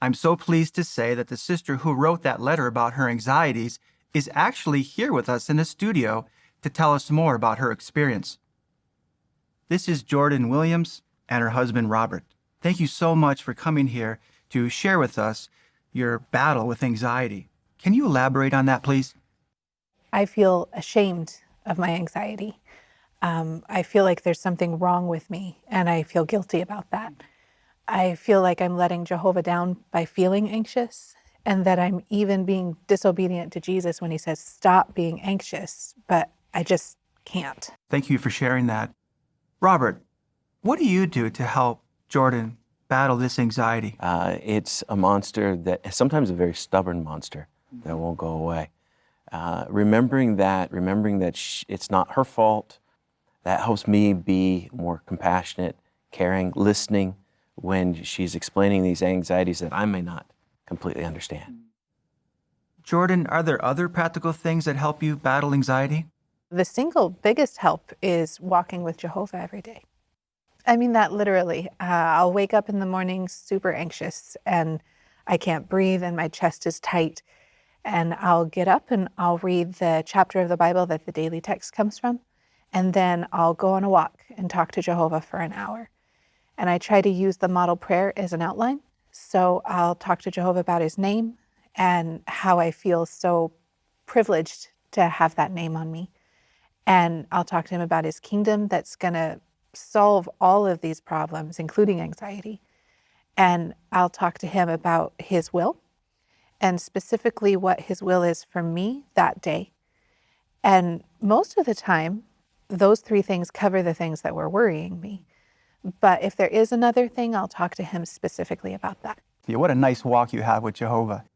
I'm so pleased to say that the sister who wrote that letter about her anxieties is actually here with us in the studio to tell us more about her experience. This is Jordan Williams and her husband, Robert. Thank you so much for coming here to share with us your battle with anxiety. Can you elaborate on that, please? I feel ashamed of my anxiety. I feel like there's something wrong with me, and I feel guilty about that. I feel like I'm letting Jehovah down by feeling anxious, and that I'm even being disobedient to Jesus when he says, stop being anxious, but I just can't. Thank you for sharing that. Robert, what do you do to help Jordan battle this anxiety? It's a monster that sometimes a very stubborn monster that won't go away. Remembering that it's not her fault, that helps me be more compassionate, caring, listening when she's explaining these anxieties that I may not completely understand. Jordan, are there other practical things that help you battle anxiety? The single biggest help is walking with Jehovah every day. I mean that literally. I'll wake up in the morning super anxious and I can't breathe and my chest is tight. And I'll get up and I'll read the chapter of the Bible that the daily text comes from. And then I'll go on a walk and talk to Jehovah for an hour. And I try to use the model prayer as an outline. So I'll talk to Jehovah about his name and how I feel so privileged to have that name on me. And I'll talk to him about his kingdom that's going to solve all of these problems, including anxiety. And I'll talk to him about his will and specifically what his will is for me that day. And most of the time, those three things cover the things that were worrying me. But if there is another thing, I'll talk to him specifically about that. Yeah, what a nice walk you have with Jehovah.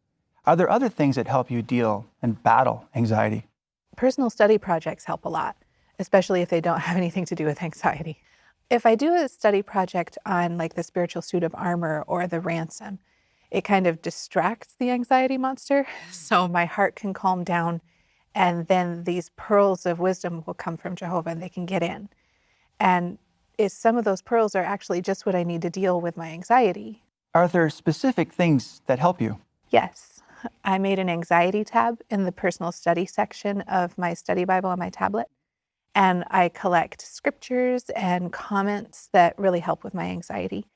Are there other things that help you deal and battle anxiety? Personal study projects help a lot, especially if they don't have anything to do with anxiety. If I do a study project on like the spiritual suit of armor or the ransom, it kind of distracts the anxiety monster, so my heart can calm down, and then these pearls of wisdom will come from Jehovah and they can get in. And some of those pearls are actually just what I need to deal with my anxiety. Are there specific things that help you? Yes. I made an anxiety tab in the personal study section of my study Bible on my tablet. And I collect scriptures and comments that really help with my anxiety.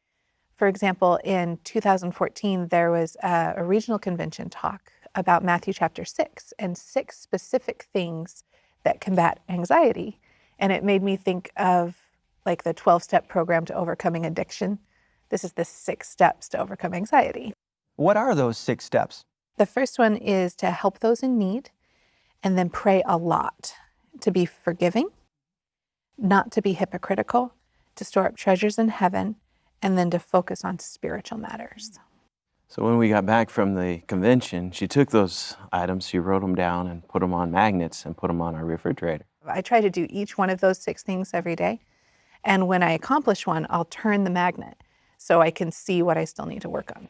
For example, in 2014, there was a regional convention talk about Matthew chapter 6 and 6 specific things that combat anxiety. And it made me think of like the 12-step program to overcoming addiction. This is the 6 steps to overcome anxiety. What are those 6 steps? The first one is to help those in need and then pray a lot, to be forgiving, not to be hypocritical, to store up treasures in heaven, and then to focus on spiritual matters. So when we got back from the convention, she took those items, she wrote them down and put them on magnets and put them on our refrigerator. I try to do each one of those 6 things every day. And when I accomplish one, I'll turn the magnet so I can see what I still need to work on.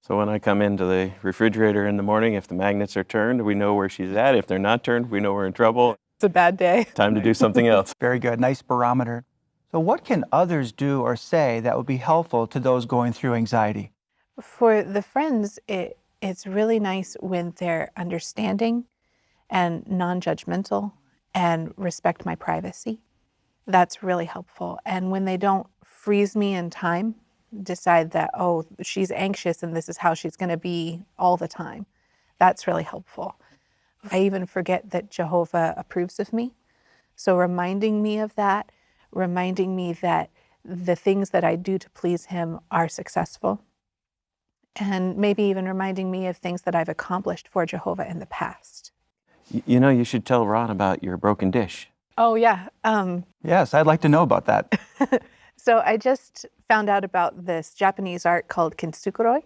So when I come into the refrigerator in the morning, if the magnets are turned, we know where she's at. If they're not turned, we know we're in trouble. It's a bad day. Time to do something else. Very good. Nice barometer. So what can others do or say that would be helpful to those going through anxiety? For the friends, it's really nice when they're understanding and non-judgmental and respect my privacy. That's really helpful. And when they don't freeze me in time, decide that, oh, she's anxious and this is how she's going to be all the time, that's really helpful. I even forget that Jehovah approves of me. So reminding me of that, reminding me that the things that I do to please him are successful. And maybe even reminding me of things that I've accomplished for Jehovah in the past. You know, you should tell Ron about your broken dish. Oh, yeah. Yes, I'd like to know about that. So I just found out about this Japanese art called kintsukuroi.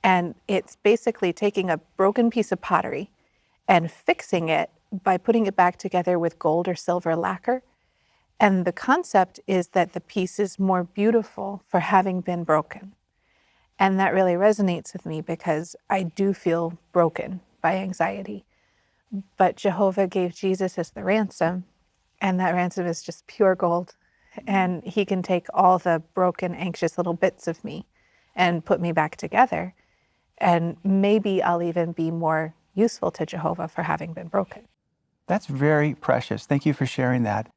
And it's basically taking a broken piece of pottery and fixing it by putting it back together with gold or silver lacquer. And the concept is that the piece is more beautiful for having been broken. And that really resonates with me because I do feel broken by anxiety. But Jehovah gave Jesus as the ransom, and that ransom is just pure gold. And he can take all the broken, anxious little bits of me and put me back together. And maybe I'll even be more useful to Jehovah for having been broken. That's very precious. Thank you for sharing that.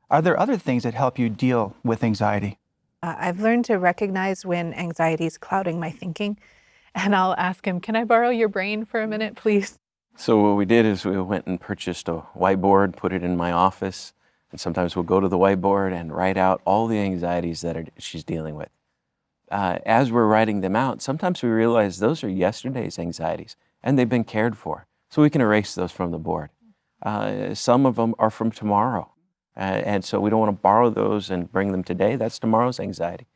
Are there other things that help you deal with anxiety? I've learned to recognize when anxiety is clouding my thinking, and I'll ask him, "Can I borrow your brain for a minute, please?" So what we did is we went and purchased a whiteboard, put it in my office, and sometimes we'll go to the whiteboard and write out all the anxieties that she's dealing with. As we're writing them out, sometimes we realize those are yesterday's anxieties, and they've been cared for, so we can erase those from the board. Some of them are from tomorrow, and so we don't want to borrow those and bring them today. That's tomorrow's anxiety.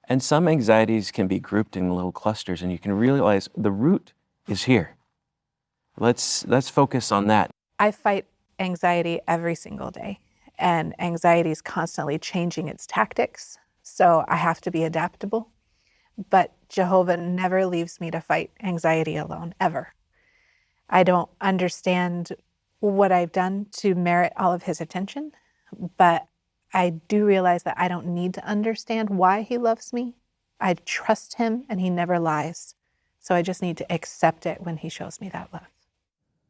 And some anxieties can be grouped in little clusters, and you can realize the root is here. Let's focus on that. I fight anxiety every single day, and anxiety is constantly changing its tactics, so I have to be adaptable. But Jehovah never leaves me to fight anxiety alone, ever. I don't understand what I've done to merit all of his attention, but I do realize that I don't need to understand why he loves me. I trust him, and he never lies. So I just need to accept it when he shows me that love.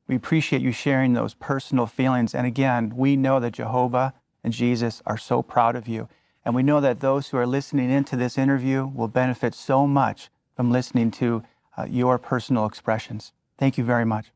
We appreciate you sharing those personal feelings. And again, we know that Jehovah and Jesus are so proud of you. And we know that those who are listening into this interview will benefit so much from listening to your personal expressions. Thank you very much.